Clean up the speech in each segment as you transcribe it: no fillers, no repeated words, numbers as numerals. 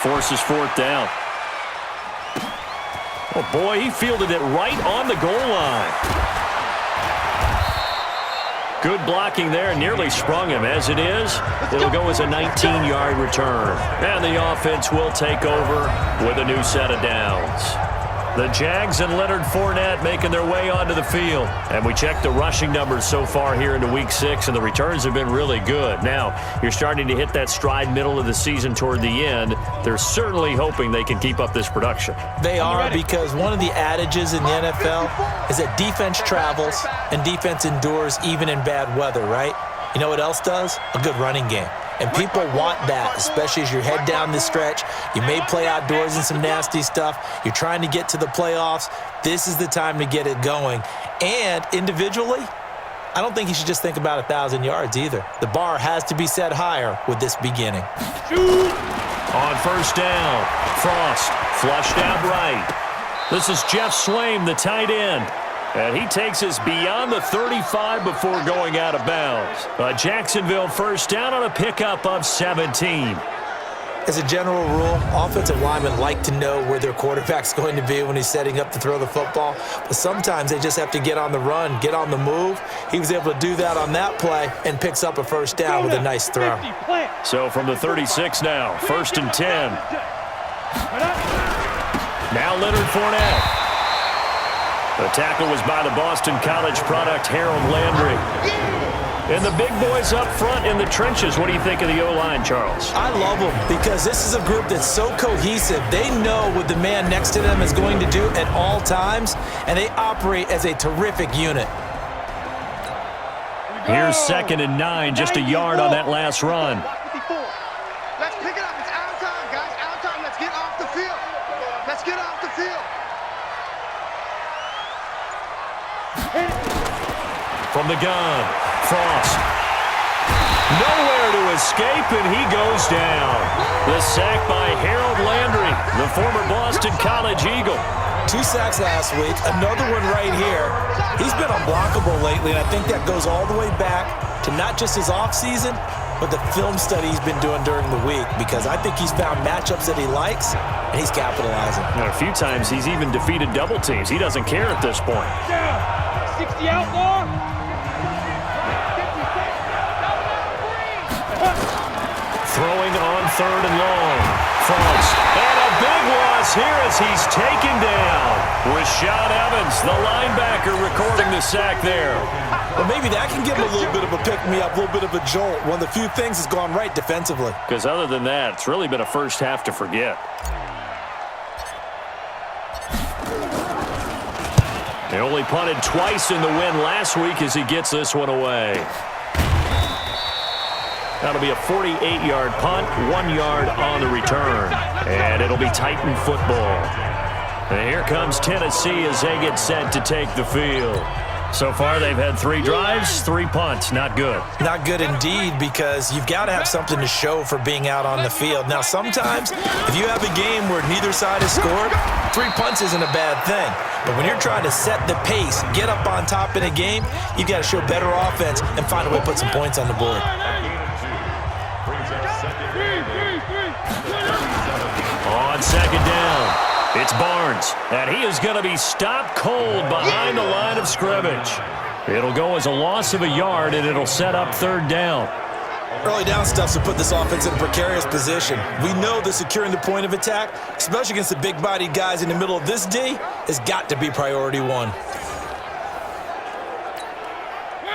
Forces fourth down. Oh, boy, he fielded it right on the goal line. Good blocking there, nearly sprung him. As it is, it'll go as a 19-yard return. And the offense will take over with a new set of downs. The Jags and Leonard Fournette making their way onto the field. And we checked the rushing numbers so far here into Week 6, and the returns have been really good. Now, you're starting to hit that stride middle of the season toward the end. They're certainly hoping they can keep up this production. They are, because one of the adages in the NFL is that defense travels and defense endures even in bad weather, right? You know what else does? A good running game. And people want that, especially as you head down the stretch. You may play outdoors in some nasty stuff. You're trying to get to the playoffs. This is the time to get it going. And individually, I don't think you should just think about 1,000 yards either. The bar has to be set higher with this beginning. On first down, Frost flushed out right. This is Jeff Swaim, the tight end. And he takes us beyond the 35 before going out of bounds. Jacksonville first down on a pickup of 17. As a general rule, offensive linemen like to know where their quarterback's going to be when he's setting up to throw the football. But sometimes they just have to get on the run, get on the move. He was able to do that on that play and picks up a first down with a nice throw. So from the 36 now, 1st and 10. Now Leonard Fournette. The tackle was by the Boston College product, Harold Landry. And the big boys up front in the trenches. What do you think of the O-line, Charles? I love them because this is a group that's so cohesive. They know what the man next to them is going to do at all times, and they operate as a terrific unit. Here's 2nd and 9, just a yard on that last run. Let's pick it up. It's our time, guys. Our time. Let's get off the field. Let's get off the field. From the gun, Frost. Nowhere to escape, and he goes down. The sack by Harold Landry, the former Boston College Eagle. 2 sacks last week, another one right here. He's been unblockable lately, and I think that goes all the way back to not just his offseason, but the film study he's been doing during the week, because I think he's found matchups that he likes, and he's capitalizing. And a few times he's even defeated double teams. He doesn't care at this point. 60 outlaw. Throwing on 3rd and long. Frost. And a big loss here as he's taken down. Rashad Evans, the linebacker, recording the sack there. Well, maybe that can give him a little bit of a pick-me-up, a little bit of a jolt. One of the few things that's gone right defensively. Because other than that, it's really been a first half to forget. They only punted twice in the win last week as he gets this one away. That'll be a 48-yard punt, 1 yard on the return. And it'll be Titan football. And here comes Tennessee as they get set to take the field. So far, they've had 3 drives, 3 punts. Not good. Not good indeed, because you've got to have something to show for being out on the field. Now, sometimes, if you have a game where neither side has scored, 3 punts isn't a bad thing. But when you're trying to set the pace, get up on top in a game, you've got to show better offense and find a way to put some points on the board. On 2nd down. It's Barnes, and he is going to be stopped cold behind the line of scrimmage. It'll go as a loss of a yard, and it'll set up 3rd down. Early down stuff to put this offense in a precarious position. We know that securing the point of attack, especially against the big-bodied guys in the middle of this D, has got to be priority 1.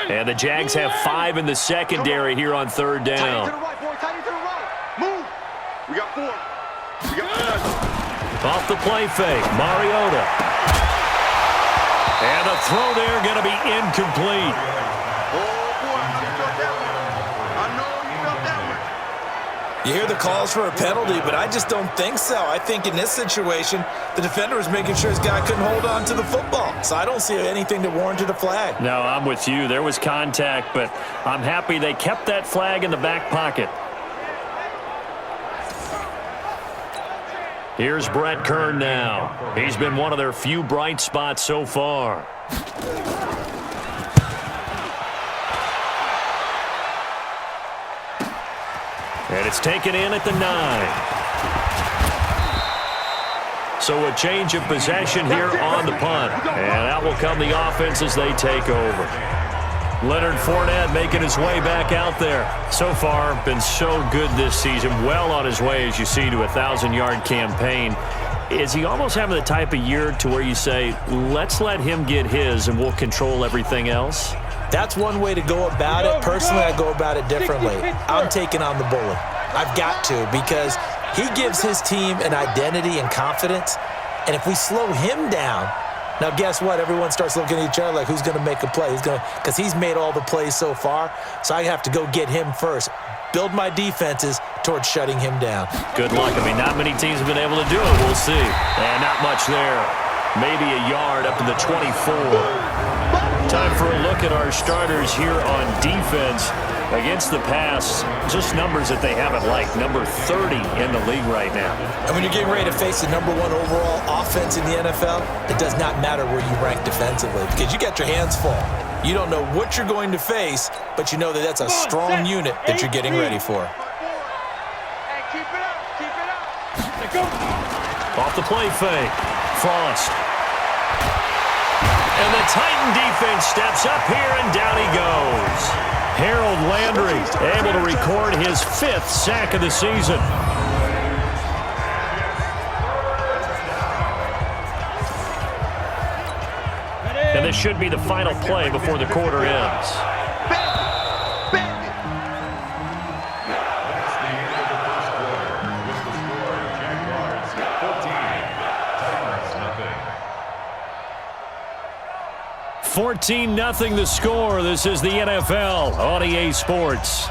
And the Jags have 5 in the secondary here on 3rd down. Tight to the right, boy. Tight to the right. Move. We got 4. We got 4. Off the play fake, Mariota. And the throw there going to be incomplete. Oh, boy, I know you felt that one. You hear the calls for a penalty, but I just don't think so. I think in this situation, the defender is making sure his guy couldn't hold on to the football. So I don't see anything that warranted a flag. No, I'm with you. There was contact, but I'm happy they kept that flag in the back pocket. Here's Brett Kern now. He's been one of their few bright spots so far. And it's taken in at the 9. So a change of possession here on the punt. And out will come the offense as they take over. Leonard Fournette making his way back out there. So far, been so good this season. Well on his way, as you see, to a 1,000-yard campaign. Is he almost having the type of year to where you say, let's let him get his and we'll control everything else? That's one way to go about it. Personally, I go about it differently. I'm taking on the bully. I've got to, because he gives his team an identity and confidence. And if we slow him down, now guess what? Everyone starts looking at each other like, who's going to make a play? Because he's made all the plays so far. So I have to go get him first. Build my defenses towards shutting him down. Good luck. I mean, not many teams have been able to do it. We'll see. And not much there. Maybe a yard up to the 24. Time for a look at our starters here on defense. Against the pass, just numbers that they haven't liked. Number 30 in the league right now. And when you're getting ready to face the #1 overall offense in the NFL, it does not matter where you rank defensively because you got your hands full. You don't know what you're going to face, but you know that that's a strong unit that you're getting ready for. Hey, keep it up. Keep it up. Off the play fake. Frost. And the Titan defense steps up here, and down he goes. Harold Landry able to record his 5th sack of the season. And this should be the final play before the quarter ends. Bend it. 14-0 the score. This is the NFL on EA Sports.